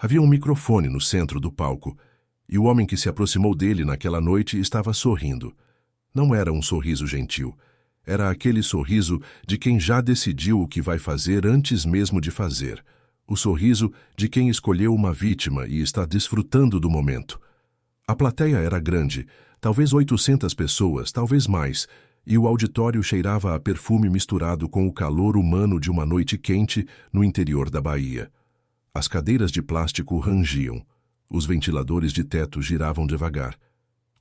Havia um microfone no centro do palco, e o homem que se aproximou dele naquela noite estava sorrindo. Não era um sorriso gentil. Era aquele sorriso de quem já decidiu o que vai fazer antes mesmo de fazer. O sorriso de quem escolheu uma vítima e está desfrutando do momento. A plateia era grande, talvez 800 pessoas, talvez mais, e o auditório cheirava a perfume misturado com o calor humano de uma noite quente no interior da Bahia. As cadeiras de plástico rangiam. Os ventiladores de teto giravam devagar,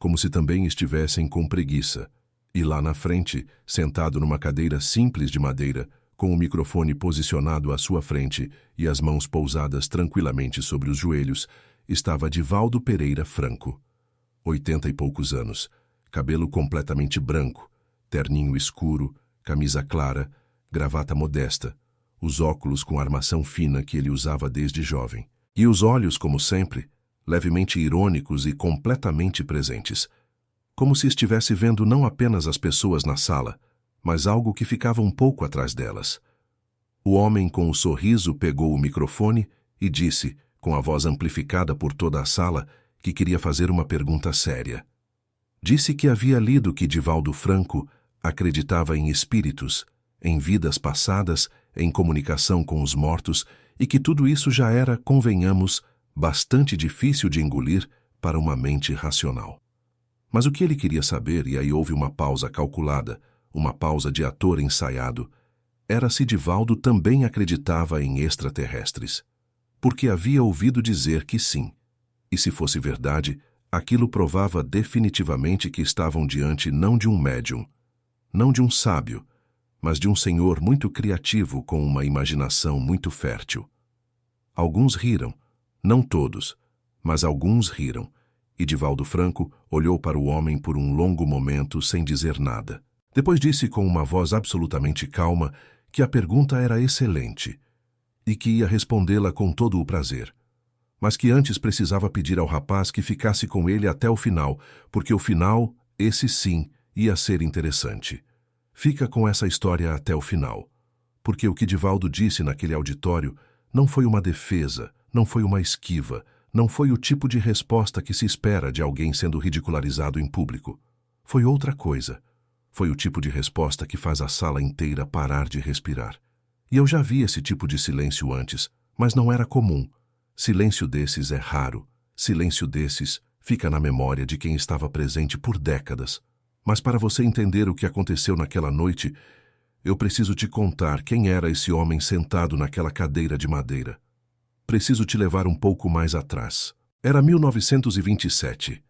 como se também estivessem com preguiça. E lá na frente, sentado numa cadeira simples de madeira, com o microfone posicionado à sua frente e as mãos pousadas tranquilamente sobre os joelhos, estava Divaldo Pereira Franco. 80 e poucos anos, cabelo completamente branco, terninho escuro, camisa clara, gravata modesta, os óculos com armação fina que ele usava desde jovem. E os olhos, como sempre, levemente irônicos e completamente presentes, como se estivesse vendo não apenas as pessoas na sala, mas algo que ficava um pouco atrás delas. O homem com o sorriso pegou o microfone e disse, com a voz amplificada por toda a sala, que queria fazer uma pergunta séria. Disse que havia lido que Divaldo Franco acreditava em espíritos, em vidas passadas, em comunicação com os mortos, e que tudo isso já era, convenhamos, bastante difícil de engolir para uma mente racional. Mas o que ele queria saber, e aí houve uma pausa calculada, uma pausa de ator ensaiado, era se Divaldo também acreditava em extraterrestres. Porque havia ouvido dizer que sim. E se fosse verdade, aquilo provava definitivamente que estavam diante não de um médium, não de um sábio, mas de um senhor muito criativo com uma imaginação muito fértil. Alguns riram, não todos, mas alguns riram, e Divaldo Franco olhou para o homem por um longo momento sem dizer nada. Depois disse com uma voz absolutamente calma que a pergunta era excelente e que ia respondê-la com todo o prazer, mas que antes precisava pedir ao rapaz que ficasse com ele até o final, porque o final, esse sim, ia ser interessante. Fica com essa história até o final, porque o que Divaldo disse naquele auditório não foi uma defesa, não foi uma esquiva, não foi o tipo de resposta que se espera de alguém sendo ridicularizado em público. Foi outra coisa. Foi o tipo de resposta que faz a sala inteira parar de respirar. E eu já vi esse tipo de silêncio antes, mas não era comum. Silêncio desses é raro. Silêncio desses fica na memória de quem estava presente por décadas. Mas para você entender o que aconteceu naquela noite, eu preciso te contar quem era esse homem sentado naquela cadeira de madeira. Preciso te levar um pouco mais atrás. Era 1927.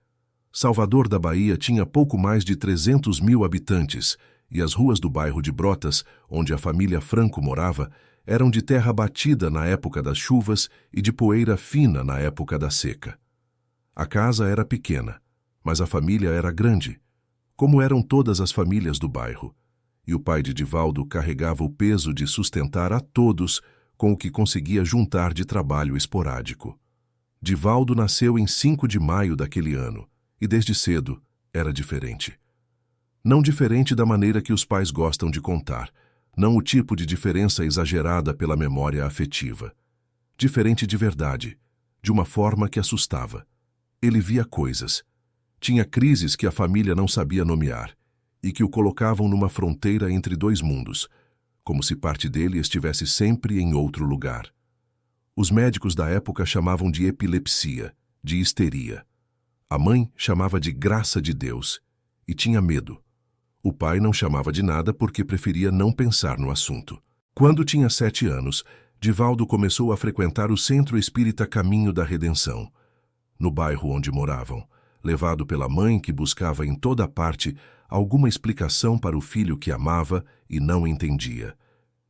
Salvador da Bahia tinha pouco mais de 300 mil habitantes e as ruas do bairro de Brotas, onde a família Franco morava, eram de terra batida na época das chuvas e de poeira fina na época da seca. A casa era pequena, mas a família era grande, como eram todas as famílias do bairro, e o pai de Divaldo carregava o peso de sustentar a todos com o que conseguia juntar de trabalho esporádico. Divaldo nasceu em 5 de maio daquele ano, e desde cedo era diferente. Não diferente da maneira que os pais gostam de contar, não o tipo de diferença exagerada pela memória afetiva. Diferente de verdade, de uma forma que assustava. Ele via coisas. Tinha crises que a família não sabia nomear, e que o colocavam numa fronteira entre dois mundos, como se parte dele estivesse sempre em outro lugar. Os médicos da época chamavam de epilepsia, de histeria. A mãe chamava de graça de Deus, e tinha medo. O pai não chamava de nada porque preferia não pensar no assunto. Quando tinha 7 anos, Divaldo começou a frequentar o Centro Espírita Caminho da Redenção, no bairro onde moravam, levado pela mãe que buscava em toda parte alguma explicação para o filho que amava e não entendia.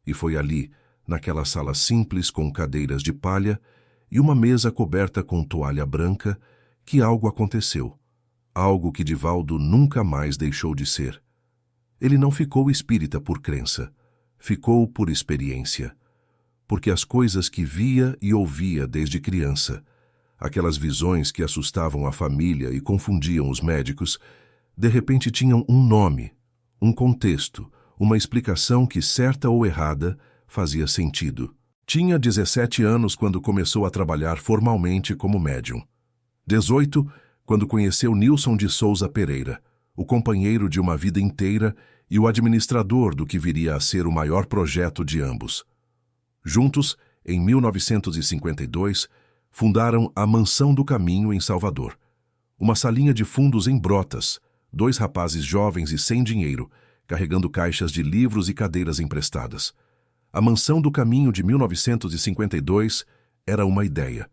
E foi ali, naquela sala simples com cadeiras de palha e uma mesa coberta com toalha branca, que algo aconteceu. Algo que Divaldo nunca mais deixou de ser. Ele não ficou espírita por crença, ficou por experiência. Porque as coisas que via e ouvia desde criança, aquelas visões que assustavam a família e confundiam os médicos, de repente tinham um nome, um contexto, uma explicação que, certa ou errada, fazia sentido. Tinha 17 anos quando começou a trabalhar formalmente como médium. 18, quando conheceu Nilson de Souza Pereira, o companheiro de uma vida inteira e o administrador do que viria a ser o maior projeto de ambos. Juntos, em 1952, fundaram a Mansão do Caminho em Salvador. Uma salinha de fundos em Brotas, 2 rapazes jovens e sem dinheiro, carregando caixas de livros e cadeiras emprestadas. A Mansão do Caminho de 1952 era uma ideia.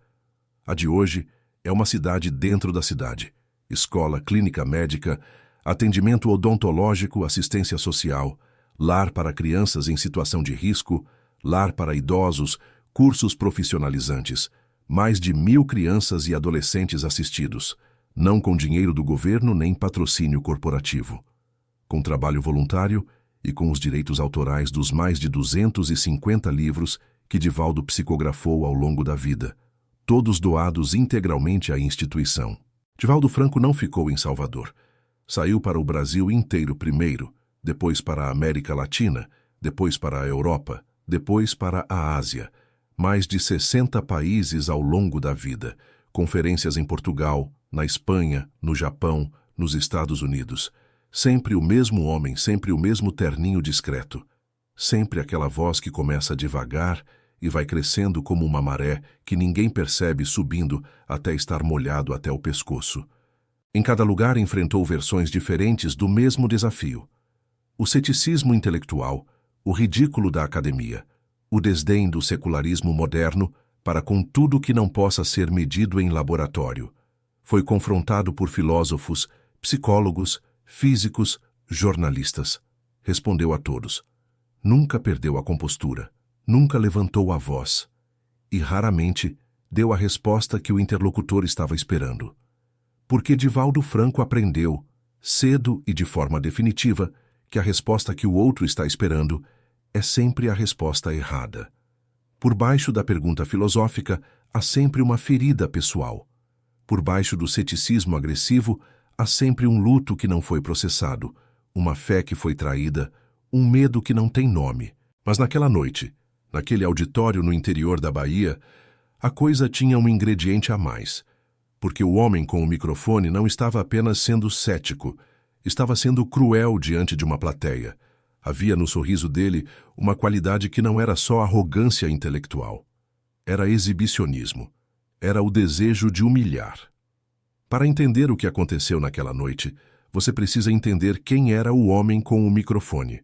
A de hoje é uma cidade dentro da cidade. Escola, clínica médica, atendimento odontológico, assistência social, lar para crianças em situação de risco, lar para idosos, cursos profissionalizantes, mais de 1.000 crianças e adolescentes assistidos, não com dinheiro do governo nem patrocínio corporativo. Com trabalho voluntário e com os direitos autorais dos mais de 250 livros que Divaldo psicografou ao longo da vida, todos doados integralmente à instituição. Divaldo Franco não ficou em Salvador. Saiu para o Brasil inteiro primeiro, depois para a América Latina, depois para a Europa, depois para a Ásia. Mais de 60 países ao longo da vida, conferências em Portugal, na Espanha, no Japão, nos Estados Unidos. Sempre o mesmo homem, sempre o mesmo terninho discreto. Sempre aquela voz que começa devagar e vai crescendo como uma maré que ninguém percebe subindo até estar molhado até o pescoço. Em cada lugar enfrentou versões diferentes do mesmo desafio. O ceticismo intelectual, o ridículo da academia, o desdém do secularismo moderno para com tudo que não possa ser medido em laboratório. Foi confrontado por filósofos, psicólogos, físicos, jornalistas. Respondeu a todos. Nunca perdeu a compostura, nunca levantou a voz. E raramente deu a resposta que o interlocutor estava esperando. Porque Divaldo Franco aprendeu, cedo e de forma definitiva, que a resposta que o outro está esperando é sempre a resposta errada. Por baixo da pergunta filosófica, há sempre uma ferida pessoal. Por baixo do ceticismo agressivo, há sempre um luto que não foi processado, uma fé que foi traída, um medo que não tem nome. Mas naquela noite, naquele auditório no interior da Bahia, a coisa tinha um ingrediente a mais. Porque o homem com o microfone não estava apenas sendo cético, estava sendo cruel diante de uma plateia. Havia no sorriso dele uma qualidade que não era só arrogância intelectual. Era exibicionismo. Era o desejo de humilhar. Para entender o que aconteceu naquela noite, você precisa entender quem era o homem com o microfone.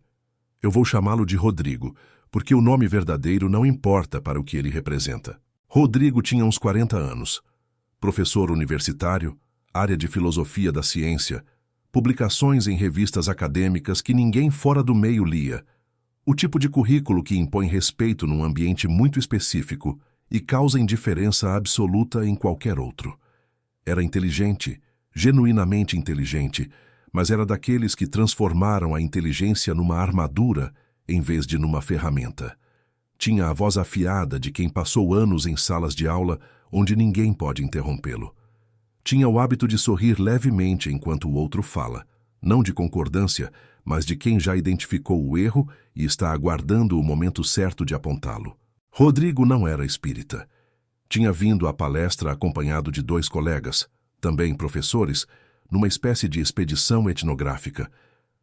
Eu vou chamá-lo de Rodrigo, porque o nome verdadeiro não importa para o que ele representa. Rodrigo tinha uns 40 anos. Professor universitário, área de filosofia da ciência, publicações em revistas acadêmicas que ninguém fora do meio lia, o tipo de currículo que impõe respeito num ambiente muito específico e causa indiferença absoluta em qualquer outro. Era inteligente, genuinamente inteligente, mas era daqueles que transformaram a inteligência numa armadura em vez de numa ferramenta. Tinha a voz afiada de quem passou anos em salas de aula onde ninguém pode interrompê-lo. Tinha o hábito de sorrir levemente enquanto o outro fala, não de concordância, mas de quem já identificou o erro e está aguardando o momento certo de apontá-lo. Rodrigo não era espírita. Tinha vindo à palestra acompanhado de 2 colegas, também professores, numa espécie de expedição etnográfica.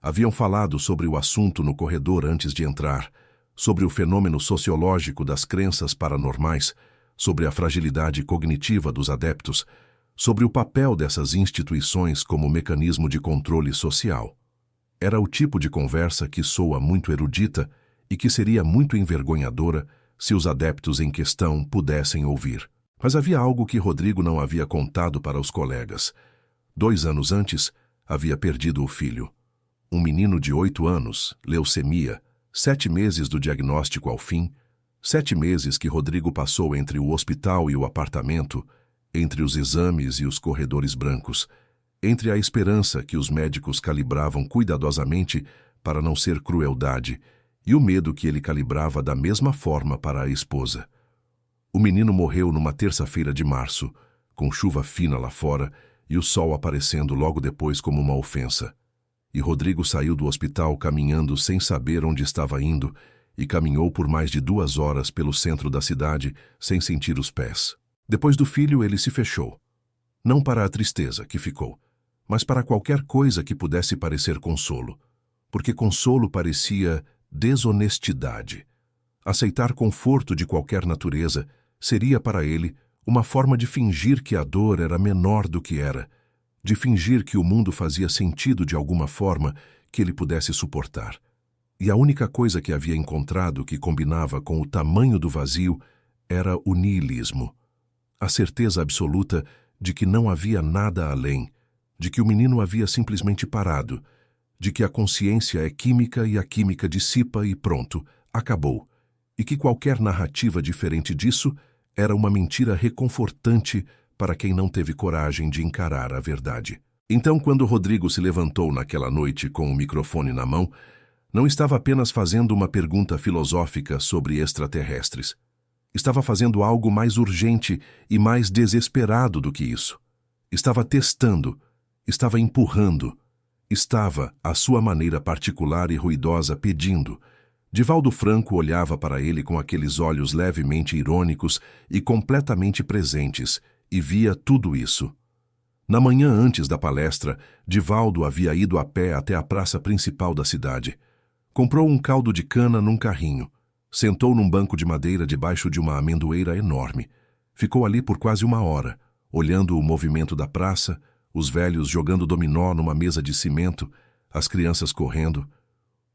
Haviam falado sobre o assunto no corredor antes de entrar, sobre o fenômeno sociológico das crenças paranormais, sobre a fragilidade cognitiva dos adeptos, sobre o papel dessas instituições como mecanismo de controle social. Era o tipo de conversa que soa muito erudita e que seria muito envergonhadora se os adeptos em questão pudessem ouvir. Mas havia algo que Rodrigo não havia contado para os colegas. 2 anos antes, havia perdido o filho. Um menino de 8 anos, leucemia, 7 meses do diagnóstico ao fim, 7 meses que Rodrigo passou entre o hospital e o apartamento, entre os exames e os corredores brancos, entre a esperança que os médicos calibravam cuidadosamente para não ser crueldade e o medo que ele calibrava da mesma forma para a esposa. O menino morreu numa terça-feira de março, com chuva fina lá fora e o sol aparecendo logo depois como uma ofensa. E Rodrigo saiu do hospital caminhando sem saber onde estava indo e caminhou por mais de 2 horas pelo centro da cidade sem sentir os pés. Depois do filho, ele se fechou. Não para a tristeza que ficou, mas para qualquer coisa que pudesse parecer consolo, porque consolo parecia desonestidade. Aceitar conforto de qualquer natureza seria para ele uma forma de fingir que a dor era menor do que era, de fingir que o mundo fazia sentido de alguma forma que ele pudesse suportar. E a única coisa que havia encontrado que combinava com o tamanho do vazio era o niilismo. A certeza absoluta de que não havia nada além, de que o menino havia simplesmente parado, de que a consciência é química e a química dissipa e pronto, acabou, e que qualquer narrativa diferente disso era uma mentira reconfortante para quem não teve coragem de encarar a verdade. Então, quando Rodrigo se levantou naquela noite com o microfone na mão, não estava apenas fazendo uma pergunta filosófica sobre extraterrestres. Estava fazendo algo mais urgente e mais desesperado do que isso. Estava testando, estava empurrando, estava, à sua maneira particular e ruidosa, pedindo. Divaldo Franco olhava para ele com aqueles olhos levemente irônicos e completamente presentes, e via tudo isso. Na manhã antes da palestra, Divaldo havia ido a pé até a praça principal da cidade. Comprou um caldo de cana num carrinho. Sentou num banco de madeira debaixo de uma amendoeira enorme. Ficou ali por quase 1 hora, olhando o movimento da praça, os velhos jogando dominó numa mesa de cimento, as crianças correndo.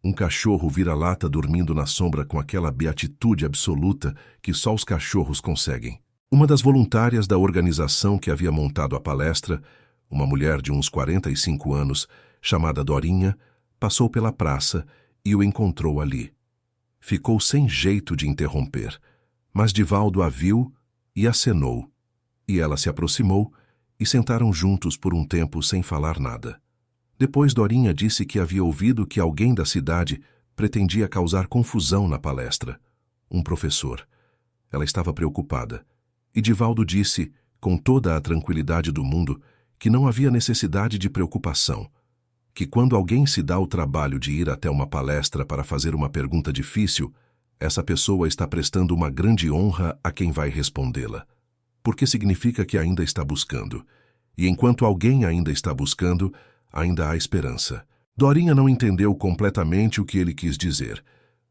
Um cachorro vira-lata dormindo na sombra com aquela beatitude absoluta que só os cachorros conseguem. Uma das voluntárias da organização que havia montado a palestra, uma mulher de uns 45 anos, chamada Dorinha, passou pela praça e o encontrou ali. Ficou sem jeito de interromper, mas Divaldo a viu e acenou, e ela se aproximou e sentaram juntos por um tempo sem falar nada. Depois Dorinha disse que havia ouvido que alguém da cidade pretendia causar confusão na palestra. Um professor. Ela estava preocupada. E Divaldo disse, com toda a tranquilidade do mundo, que não havia necessidade de preocupação, que quando alguém se dá o trabalho de ir até uma palestra para fazer uma pergunta difícil, essa pessoa está prestando uma grande honra a quem vai respondê-la, porque significa que ainda está buscando. E enquanto alguém ainda está buscando, ainda há esperança. Dorinha não entendeu completamente o que ele quis dizer,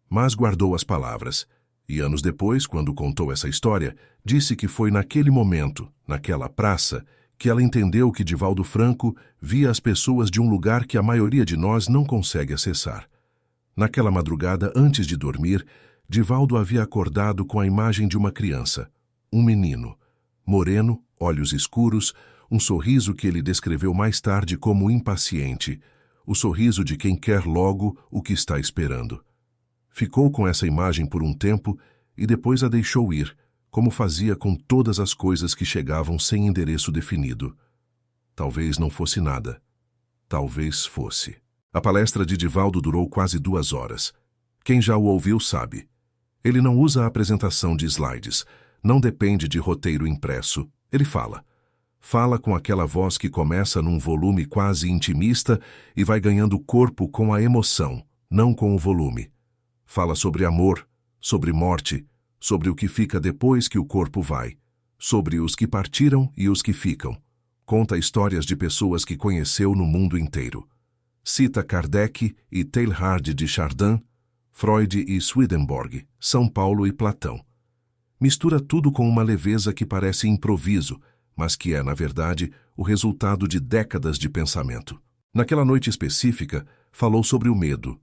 mas guardou as palavras. E anos depois, quando contou essa história, disse que foi naquele momento, naquela praça, que ela entendeu que Divaldo Franco via as pessoas de um lugar que a maioria de nós não consegue acessar. Naquela madrugada, antes de dormir, Divaldo havia acordado com a imagem de uma criança, um menino, moreno, olhos escuros, um sorriso que ele descreveu mais tarde como impaciente, o sorriso de quem quer logo o que está esperando. Ficou com essa imagem por um tempo e depois a deixou ir, como fazia com todas as coisas que chegavam sem endereço definido. Talvez não fosse nada. Talvez fosse. A palestra de Divaldo durou quase 2 horas. Quem já o ouviu sabe. Ele não usa a apresentação de slides, não depende de roteiro impresso. Ele fala. Fala com aquela voz que começa num volume quase intimista e vai ganhando corpo com a emoção, não com o volume. Fala sobre amor, sobre morte, sobre o que fica depois que o corpo vai, sobre os que partiram e os que ficam. Conta histórias de pessoas que conheceu no mundo inteiro. Cita Kardec e Teilhard de Chardin, Freud e Swedenborg, São Paulo e Platão. Mistura tudo com uma leveza que parece improviso, mas que é, na verdade, o resultado de décadas de pensamento. Naquela noite específica, falou sobre o medo.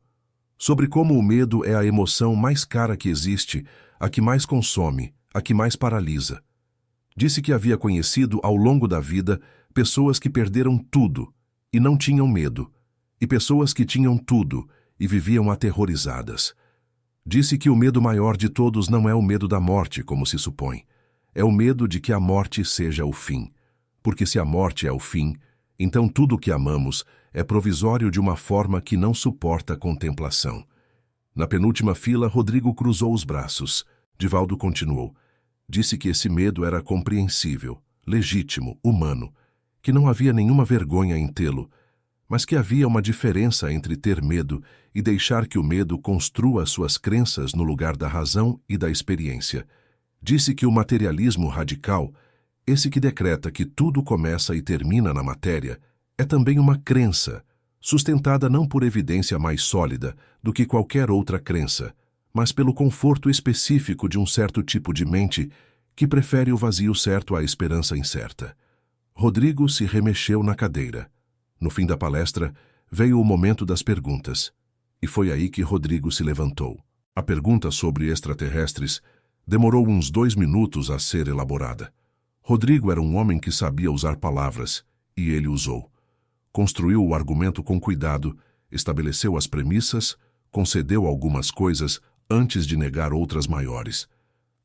Sobre como o medo é a emoção mais cara que existe, a que mais consome, a que mais paralisa. Disse que havia conhecido, ao longo da vida, pessoas que perderam tudo e não tinham medo, e pessoas que tinham tudo e viviam aterrorizadas. Disse que o medo maior de todos não é o medo da morte, como se supõe. É o medo de que a morte seja o fim. Porque se a morte é o fim, então tudo o que amamos é provisório de uma forma que não suporta a contemplação. Na penúltima fila, Rodrigo cruzou os braços. Divaldo continuou. Disse que esse medo era compreensível, legítimo, humano, que não havia nenhuma vergonha em tê-lo, mas que havia uma diferença entre ter medo e deixar que o medo construa suas crenças no lugar da razão e da experiência. Disse que o materialismo radical, esse que decreta que tudo começa e termina na matéria, é também uma crença, sustentada não por evidência mais sólida do que qualquer outra crença, mas pelo conforto específico de um certo tipo de mente que prefere o vazio certo à esperança incerta. Rodrigo se remexeu na cadeira. No fim da palestra, veio o momento das perguntas, e foi aí que Rodrigo se levantou. A pergunta sobre extraterrestres demorou uns 2 minutos a ser elaborada. Rodrigo era um homem que sabia usar palavras, e ele usou. Construiu o argumento com cuidado, estabeleceu as premissas, concedeu algumas coisas antes de negar outras maiores.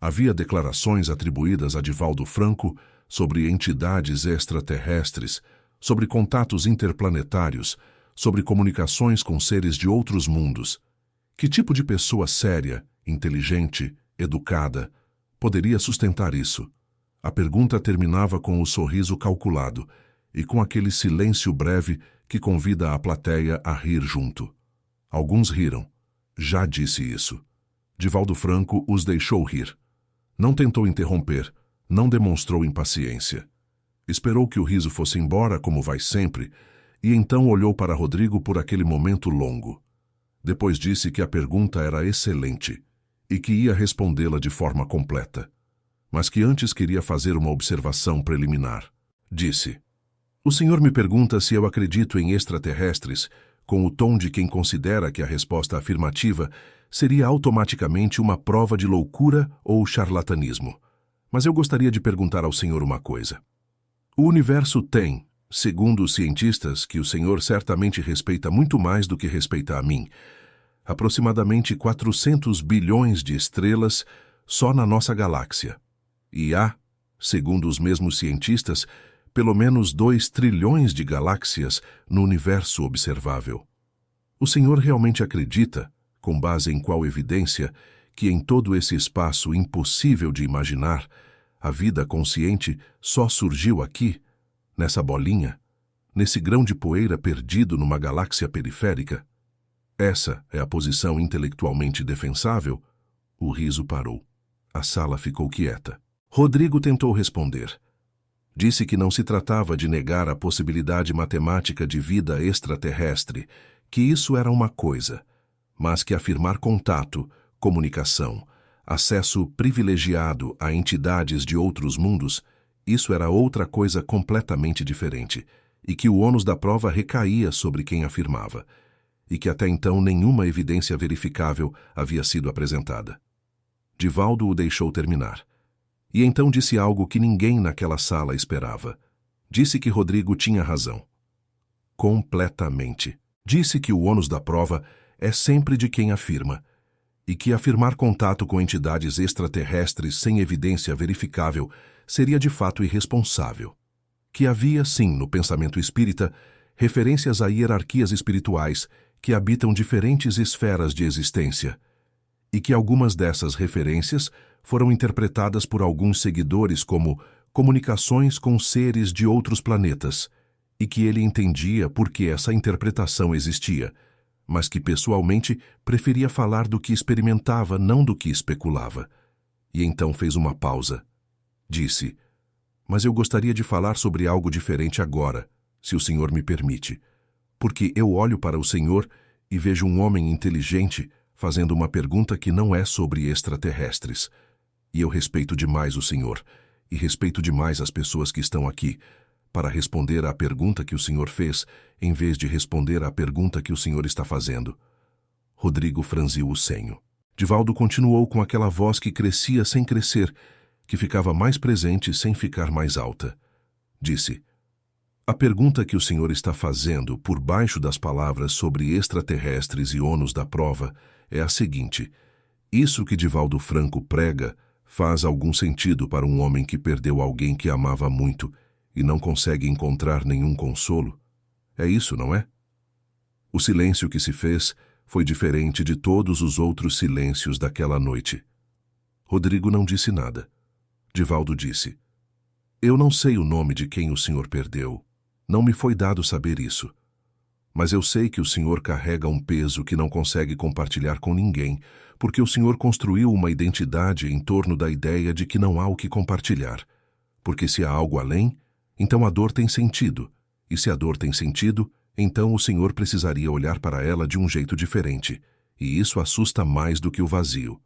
Havia declarações atribuídas a Divaldo Franco sobre entidades extraterrestres, sobre contatos interplanetários, sobre comunicações com seres de outros mundos. Que tipo de pessoa séria, inteligente, educada, poderia sustentar isso? A pergunta terminava com o sorriso calculado e com aquele silêncio breve que convida a plateia a rir junto. Alguns riram. Já disse isso. Divaldo Franco os deixou rir. Não tentou interromper, não demonstrou impaciência. Esperou que o riso fosse embora, como vai sempre, e então olhou para Rodrigo por aquele momento longo. Depois disse que a pergunta era excelente e que ia respondê-la de forma completa, mas que antes queria fazer uma observação preliminar. Disse: "O senhor me pergunta se eu acredito em extraterrestres, com o tom de quem considera que a resposta afirmativa seria automaticamente uma prova de loucura ou charlatanismo. Mas eu gostaria de perguntar ao senhor uma coisa. O universo tem, segundo os cientistas, que o senhor certamente respeita muito mais do que respeita a mim, aproximadamente 400 bilhões de estrelas só na nossa galáxia. E há, segundo os mesmos cientistas, pelo menos 2 trilhões de galáxias no universo observável. O senhor realmente acredita, com base em qual evidência, que em todo esse espaço impossível de imaginar, a vida consciente só surgiu aqui, nessa bolinha, nesse grão de poeira perdido numa galáxia periférica? Essa é a posição intelectualmente defensável?" O riso parou. A sala ficou quieta. Rodrigo tentou responder. Disse que não se tratava de negar a possibilidade matemática de vida extraterrestre, que isso era uma coisa, mas que afirmar contato, comunicação, acesso privilegiado a entidades de outros mundos, isso era outra coisa completamente diferente, e que o ônus da prova recaía sobre quem afirmava, e que até então nenhuma evidência verificável havia sido apresentada. Divaldo o deixou terminar. E então disse algo que ninguém naquela sala esperava. Disse que Rodrigo tinha razão. Completamente. Disse que o ônus da prova é sempre de quem afirma, e que afirmar contato com entidades extraterrestres sem evidência verificável seria de fato irresponsável. Que havia, sim, no pensamento espírita, referências a hierarquias espirituais que habitam diferentes esferas de existência, e que algumas dessas referências foram interpretadas por alguns seguidores como comunicações com seres de outros planetas, e que ele entendia por que essa interpretação existia, mas que pessoalmente preferia falar do que experimentava, não do que especulava. E então fez uma pausa. Disse: "Mas eu gostaria de falar sobre algo diferente agora, se o senhor me permite, porque eu olho para o senhor e vejo um homem inteligente fazendo uma pergunta que não é sobre extraterrestres. E eu respeito demais o senhor, e respeito demais as pessoas que estão aqui, para responder à pergunta que o senhor fez, em vez de responder à pergunta que o senhor está fazendo." Rodrigo franziu o senho. Divaldo continuou com aquela voz que crescia sem crescer, que ficava mais presente sem ficar mais alta. Disse: "A pergunta que o senhor está fazendo por baixo das palavras sobre extraterrestres e ônus da prova é a seguinte: isso que Divaldo Franco prega faz algum sentido para um homem que perdeu alguém que amava muito e não consegue encontrar nenhum consolo? É isso, não é?" O silêncio que se fez foi diferente de todos os outros silêncios daquela noite. Rodrigo não disse nada. Divaldo disse: "Eu não sei o nome de quem o senhor perdeu. Não me foi dado saber isso. Mas eu sei que o senhor carrega um peso que não consegue compartilhar com ninguém, porque o senhor construiu uma identidade em torno da ideia de que não há o que compartilhar. Porque se há algo além, então a dor tem sentido. E se a dor tem sentido, então o senhor precisaria olhar para ela de um jeito diferente. E isso assusta mais do que o vazio.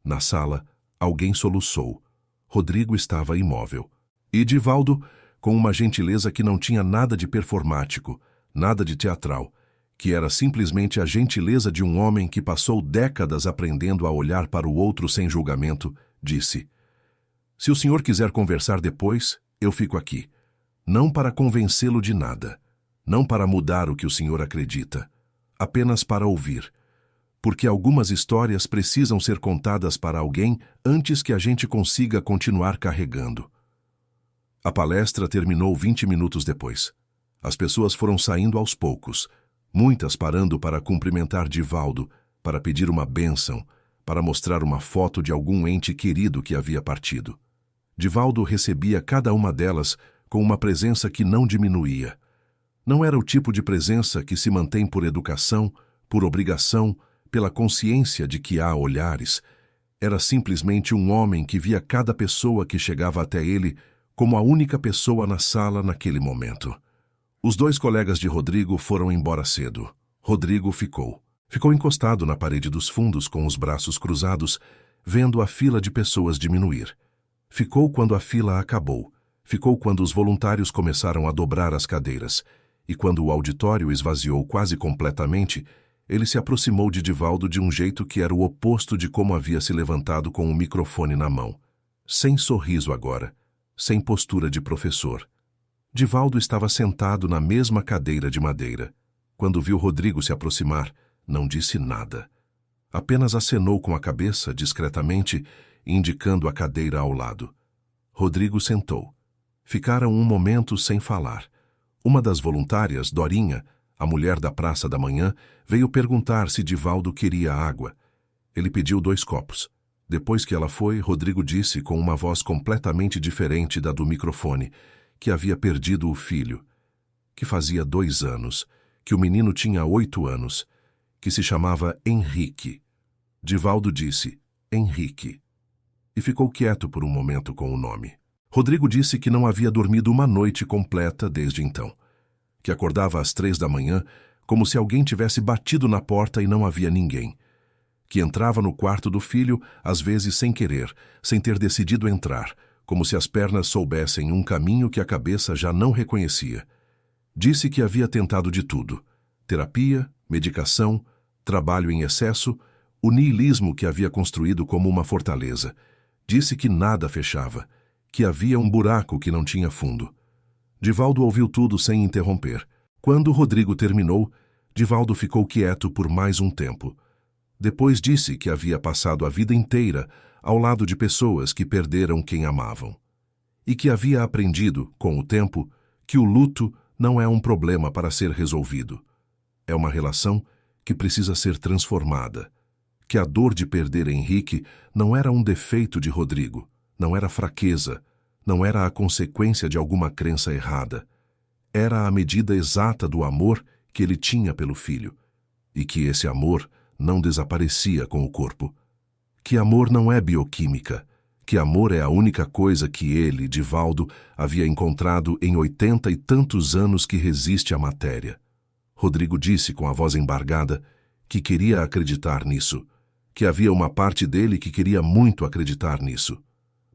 Na sala, alguém soluçou. Rodrigo estava imóvel. E Divaldo, com uma gentileza que não tinha nada de performático, nada de teatral, que era simplesmente a gentileza de um homem que passou décadas aprendendo a olhar para o outro sem julgamento, disse: "Se o senhor quiser conversar depois, eu fico aqui. Não para convencê-lo de nada, não para mudar o que o senhor acredita, apenas para ouvir. Porque algumas histórias precisam ser contadas para alguém antes que a gente consiga continuar carregando." A palestra terminou 20 minutos depois. As pessoas foram saindo aos poucos, muitas parando para cumprimentar Divaldo, para pedir uma bênção, para mostrar uma foto de algum ente querido que havia partido. Divaldo recebia cada uma delas com uma presença que não diminuía. Não era o tipo de presença que se mantém por educação, por obrigação, pela consciência de que há olhares. Era simplesmente um homem que via cada pessoa que chegava até ele como a única pessoa na sala naquele momento. Os dois colegas de Rodrigo foram embora cedo. Rodrigo ficou. Ficou encostado na parede dos fundos com os braços cruzados, vendo a fila de pessoas diminuir. Ficou quando a fila acabou. Ficou quando os voluntários começaram a dobrar as cadeiras. E quando o auditório esvaziou quase completamente, ele se aproximou de Divaldo de um jeito que era o oposto de como havia se levantado com o microfone na mão. Sem sorriso agora, sem postura de professor. Divaldo estava sentado na mesma cadeira de madeira. Quando viu Rodrigo se aproximar, não disse nada. Apenas acenou com a cabeça, discretamente, indicando a cadeira ao lado. Rodrigo sentou. Ficaram um momento sem falar. Uma das voluntárias, Dorinha, a mulher da Praça da Manhã, veio perguntar se Divaldo queria água. Ele pediu 2 copos. Depois que ela foi, Rodrigo disse com uma voz completamente diferente da do microfone que havia perdido o filho, que fazia 2 anos, que o menino tinha 8 anos, que se chamava Henrique. Divaldo disse, Henrique, e ficou quieto por um momento com o nome. Rodrigo disse que não havia dormido uma noite completa desde então, que acordava às 3 da manhã, como se alguém tivesse batido na porta e não havia ninguém, que entrava no quarto do filho, às vezes sem querer, sem ter decidido entrar, como se as pernas soubessem um caminho que a cabeça já não reconhecia. Disse que havia tentado de tudo: terapia, medicação, trabalho em excesso, o niilismo que havia construído como uma fortaleza. Disse que nada fechava, que havia um buraco que não tinha fundo. Divaldo ouviu tudo sem interromper. Quando Rodrigo terminou, Divaldo ficou quieto por mais um tempo. Depois disse que havia passado a vida inteira ao lado de pessoas que perderam quem amavam. E que havia aprendido, com o tempo, que o luto não é um problema para ser resolvido. É uma relação que precisa ser transformada. Que a dor de perder Henrique não era um defeito de Rodrigo, não era fraqueza, não era a consequência de alguma crença errada. Era a medida exata do amor que ele tinha pelo filho. E que esse amor não desaparecia com o corpo. Que amor não é bioquímica, que amor é a única coisa que ele, Divaldo, havia encontrado em 80 e tantos anos que resiste à matéria. Rodrigo disse com a voz embargada que queria acreditar nisso, que havia uma parte dele que queria muito acreditar nisso,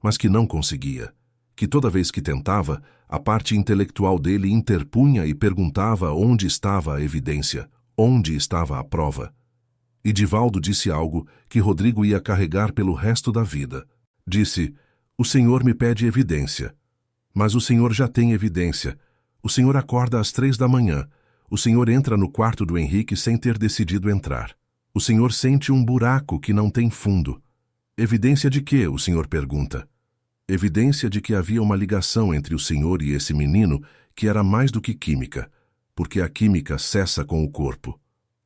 mas que não conseguia, que toda vez que tentava, a parte intelectual dele interpunha e perguntava onde estava a evidência, onde estava a prova. E Divaldo disse algo que Rodrigo ia carregar pelo resto da vida. Disse, o senhor me pede evidência. Mas o senhor já tem evidência. O senhor acorda às 3 da manhã. O senhor entra no quarto do Henrique sem ter decidido entrar. O senhor sente um buraco que não tem fundo. Evidência de quê? O senhor pergunta. Evidência de que havia uma ligação entre o senhor e esse menino que era mais do que química, porque a química cessa com o corpo.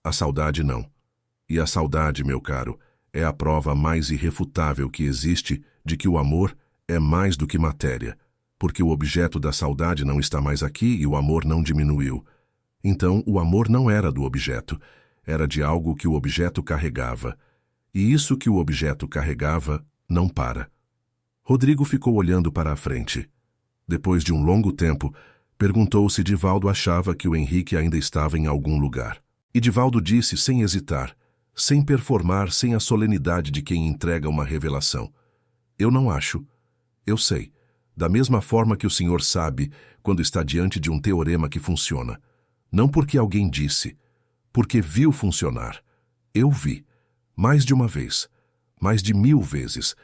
A saudade não. E a saudade, meu caro, é a prova mais irrefutável que existe de que o amor é mais do que matéria, porque o objeto da saudade não está mais aqui e o amor não diminuiu. Então, o amor não era do objeto, era de algo que o objeto carregava. E isso que o objeto carregava não para. Rodrigo ficou olhando para a frente. Depois de um longo tempo, perguntou se Divaldo achava que o Henrique ainda estava em algum lugar. E Divaldo disse sem hesitar, sem performar, sem a solenidade de quem entrega uma revelação: eu não acho. Eu sei. Da mesma forma que o senhor sabe quando está diante de um teorema que funciona. Não porque alguém disse, porque viu funcionar. Eu vi. Mais de uma vez. Mais de 1000 vezes.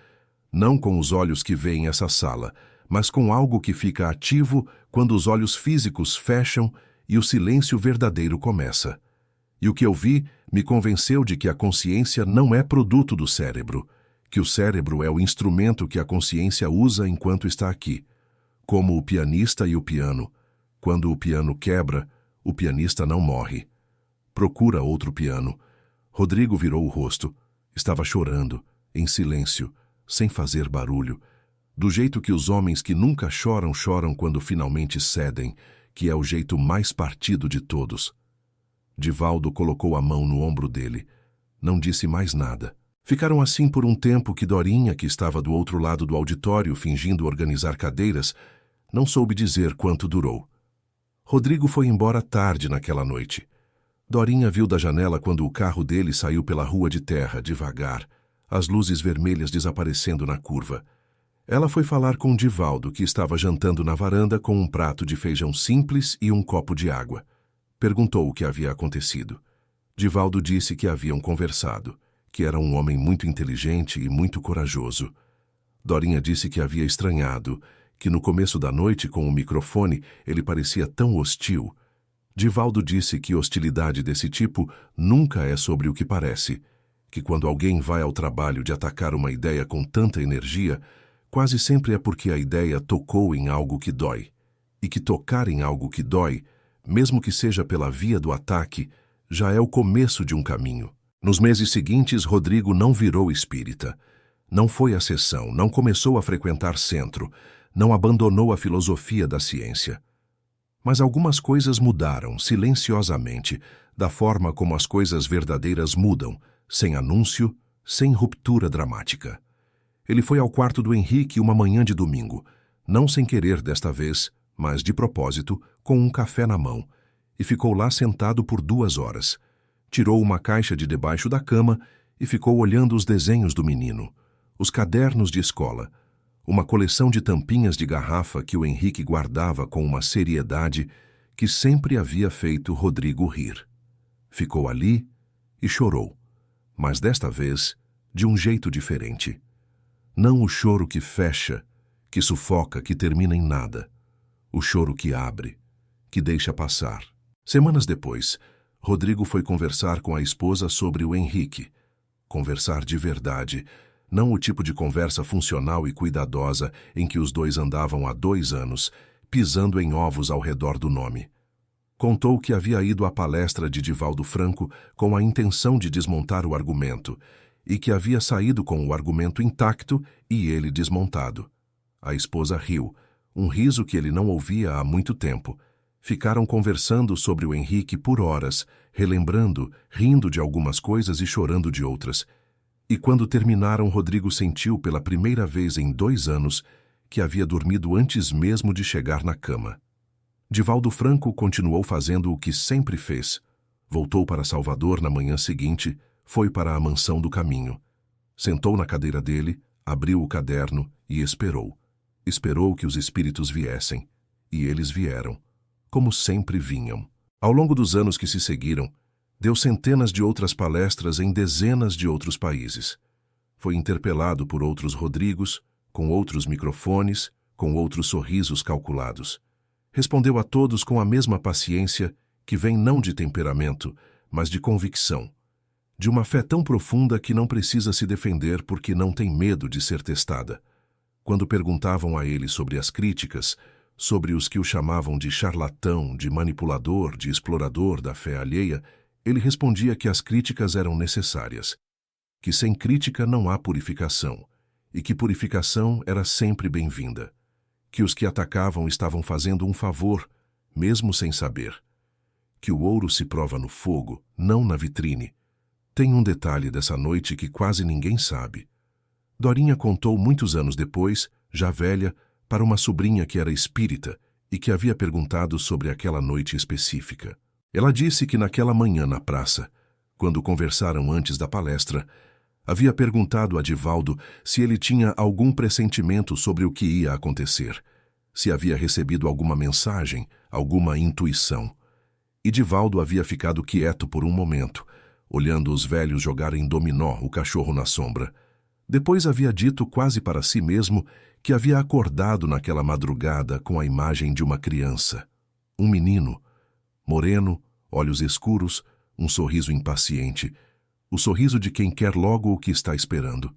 Não com os olhos que veem essa sala, mas com algo que fica ativo quando os olhos físicos fecham e o silêncio verdadeiro começa. E o que eu vi me convenceu de que a consciência não é produto do cérebro, que o cérebro é o instrumento que a consciência usa enquanto está aqui. Como o pianista e o piano. Quando o piano quebra, o pianista não morre. Procura outro piano. Rodrigo virou o rosto. Estava chorando, em silêncio, sem fazer barulho, do jeito que os homens que nunca choram choram quando finalmente cedem, que é o jeito mais partido de todos. Divaldo colocou a mão no ombro dele. Não disse mais nada. Ficaram assim por um tempo que Dorinha, que estava do outro lado do auditório fingindo organizar cadeiras, não soube dizer quanto durou. Rodrigo foi embora tarde naquela noite. Dorinha viu da janela quando o carro dele saiu pela rua de terra, devagar, as luzes vermelhas desaparecendo na curva. Ela foi falar com Divaldo, que estava jantando na varanda com um prato de feijão simples e um copo de água. Perguntou o que havia acontecido. Divaldo disse que haviam conversado, que era um homem muito inteligente e muito corajoso. Dorinha disse que havia estranhado, que no começo da noite, com o microfone, ele parecia tão hostil. Divaldo disse que hostilidade desse tipo nunca é sobre o que parece, que quando alguém vai ao trabalho de atacar uma ideia com tanta energia, quase sempre é porque a ideia tocou em algo que dói, e que tocar em algo que dói, mesmo que seja pela via do ataque, já é o começo de um caminho. Nos meses seguintes, Rodrigo não virou espírita. Não foi à sessão, não começou a frequentar centro, não abandonou a filosofia da ciência. Mas algumas coisas mudaram, silenciosamente, da forma como as coisas verdadeiras mudam, sem anúncio, sem ruptura dramática. Ele foi ao quarto do Henrique uma manhã de domingo, não sem querer desta vez, mas de propósito, com um café na mão, e ficou lá sentado por 2 horas. Tirou uma caixa de debaixo da cama e ficou olhando os desenhos do menino, os cadernos de escola, uma coleção de tampinhas de garrafa que o Henrique guardava com uma seriedade que sempre havia feito Rodrigo rir. Ficou ali e chorou, mas desta vez de um jeito diferente. Não o choro que fecha, que sufoca, que termina em nada. O choro que abre, que deixa passar. Semanas depois, Rodrigo foi conversar com a esposa sobre o Henrique. Conversar de verdade, não o tipo de conversa funcional e cuidadosa em que os dois andavam há 2 anos, pisando em ovos ao redor do nome. Contou que havia ido à palestra de Divaldo Franco com a intenção de desmontar o argumento, e que havia saído com o argumento intacto e ele desmontado. A esposa riu, um riso que ele não ouvia há muito tempo. Ficaram conversando sobre o Henrique por horas, relembrando, rindo de algumas coisas e chorando de outras. E quando terminaram, Rodrigo sentiu pela primeira vez em 2 anos que havia dormido antes mesmo de chegar na cama. Divaldo Franco continuou fazendo o que sempre fez. Voltou para Salvador na manhã seguinte, foi para a mansão do caminho. Sentou na cadeira dele, abriu o caderno e esperou. Esperou que os espíritos viessem. E eles vieram, como sempre vinham. Ao longo dos anos que se seguiram, deu centenas de outras palestras em dezenas de outros países. Foi interpelado por outros Rodrigos, com outros microfones, com outros sorrisos calculados. Respondeu a todos com a mesma paciência que vem não de temperamento, mas de convicção. De uma fé tão profunda que não precisa se defender porque não tem medo de ser testada. Quando perguntavam a ele sobre as críticas, sobre os que o chamavam de charlatão, de manipulador, de explorador da fé alheia, ele respondia que as críticas eram necessárias, que sem crítica não há purificação, e que purificação era sempre bem-vinda, que os que atacavam estavam fazendo um favor, mesmo sem saber, que o ouro se prova no fogo, não na vitrine. Tem um detalhe dessa noite que quase ninguém sabe. Dorinha contou muitos anos depois, já velha, para uma sobrinha que era espírita e que havia perguntado sobre aquela noite específica. Ela disse que naquela manhã na praça, quando conversaram antes da palestra, havia perguntado a Divaldo se ele tinha algum pressentimento sobre o que ia acontecer, se havia recebido alguma mensagem, alguma intuição. E Divaldo havia ficado quieto por um momento, olhando os velhos jogarem dominó, o cachorro na sombra. Depois havia dito quase para si mesmo que havia acordado naquela madrugada com a imagem de uma criança. Um menino, moreno, olhos escuros, um sorriso impaciente, o sorriso de quem quer logo o que está esperando.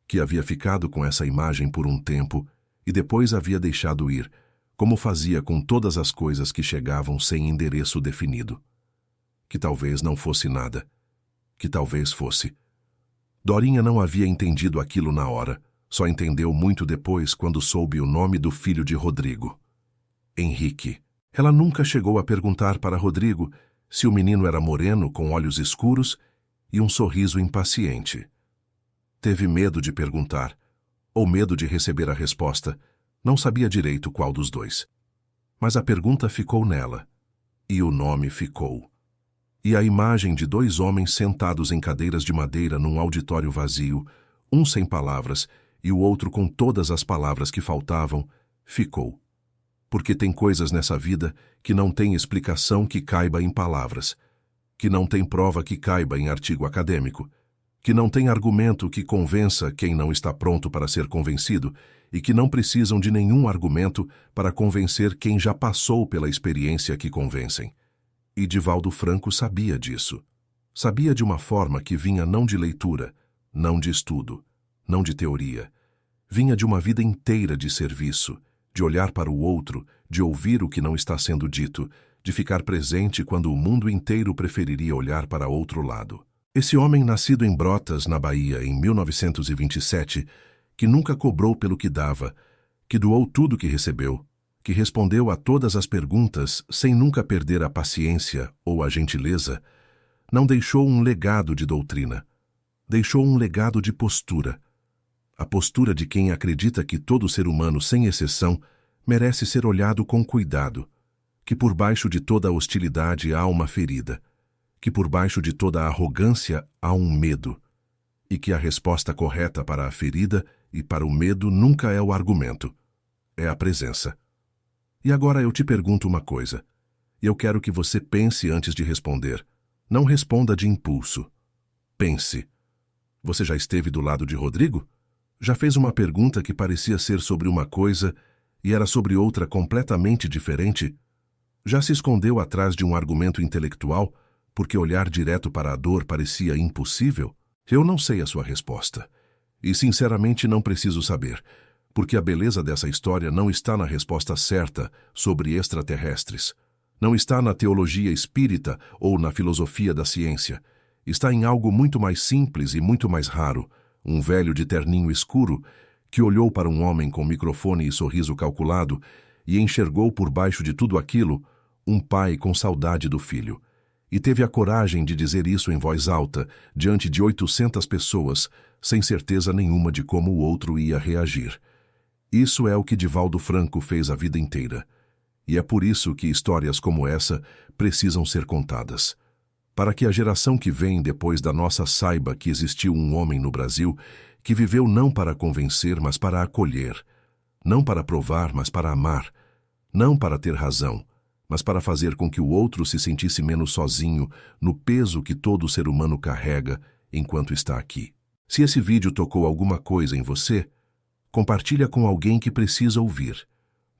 Que havia ficado com essa imagem por um tempo e depois havia deixado ir, como fazia com todas as coisas que chegavam sem endereço definido. Que talvez não fosse nada. Que talvez fosse. Dorinha não havia entendido aquilo na hora, só entendeu muito depois quando soube o nome do filho de Rodrigo. Henrique. Ela nunca chegou a perguntar para Rodrigo se o menino era moreno com olhos escuros e um sorriso impaciente. Teve medo de perguntar, ou medo de receber a resposta, não sabia direito qual dos dois. Mas a pergunta ficou nela, e o nome ficou. E a imagem de dois homens sentados em cadeiras de madeira num auditório vazio, um sem palavras e o outro com todas as palavras que faltavam, ficou. Porque tem coisas nessa vida que não tem explicação que caiba em palavras, que não tem prova que caiba em artigo acadêmico, que não tem argumento que convença quem não está pronto para ser convencido e que não precisam de nenhum argumento para convencer quem já passou pela experiência que convencem. E Divaldo Franco sabia disso. Sabia de uma forma que vinha não de leitura, não de estudo, não de teoria. Vinha de uma vida inteira de serviço, de olhar para o outro, de ouvir o que não está sendo dito, de ficar presente quando o mundo inteiro preferiria olhar para outro lado. Esse homem nascido em Brotas, na Bahia, em 1927, que nunca cobrou pelo que dava, que doou tudo que recebeu, que respondeu a todas as perguntas sem nunca perder a paciência ou a gentileza, não deixou um legado de doutrina, deixou um legado de postura. A postura de quem acredita que todo ser humano, sem exceção, merece ser olhado com cuidado, que por baixo de toda a hostilidade há uma ferida, que por baixo de toda a arrogância há um medo, e que a resposta correta para a ferida e para o medo nunca é o argumento, é a presença. E agora eu te pergunto uma coisa, e eu quero que você pense antes de responder. Não responda de impulso. Pense. Você já esteve do lado de Rodrigo? Já fez uma pergunta que parecia ser sobre uma coisa e era sobre outra completamente diferente? Já se escondeu atrás de um argumento intelectual porque olhar direto para a dor parecia impossível? Eu não sei a sua resposta. E sinceramente não preciso saber, porque a beleza dessa história não está na resposta certa sobre extraterrestres. Não está na teologia espírita ou na filosofia da ciência. Está em algo muito mais simples e muito mais raro, um velho de terninho escuro que olhou para um homem com microfone e sorriso calculado e enxergou por baixo de tudo aquilo um pai com saudade do filho. E teve a coragem de dizer isso em voz alta, diante de 800 pessoas, sem certeza nenhuma de como o outro ia reagir. Isso é o que Divaldo Franco fez a vida inteira. E é por isso que histórias como essa precisam ser contadas. Para que a geração que vem depois da nossa saiba que existiu um homem no Brasil que viveu não para convencer, mas para acolher, não para provar, mas para amar, não para ter razão, mas para fazer com que o outro se sentisse menos sozinho no peso que todo ser humano carrega enquanto está aqui. Se esse vídeo tocou alguma coisa em você, compartilha com alguém que precisa ouvir,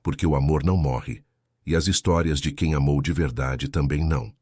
porque o amor não morre, e as histórias de quem amou de verdade também não.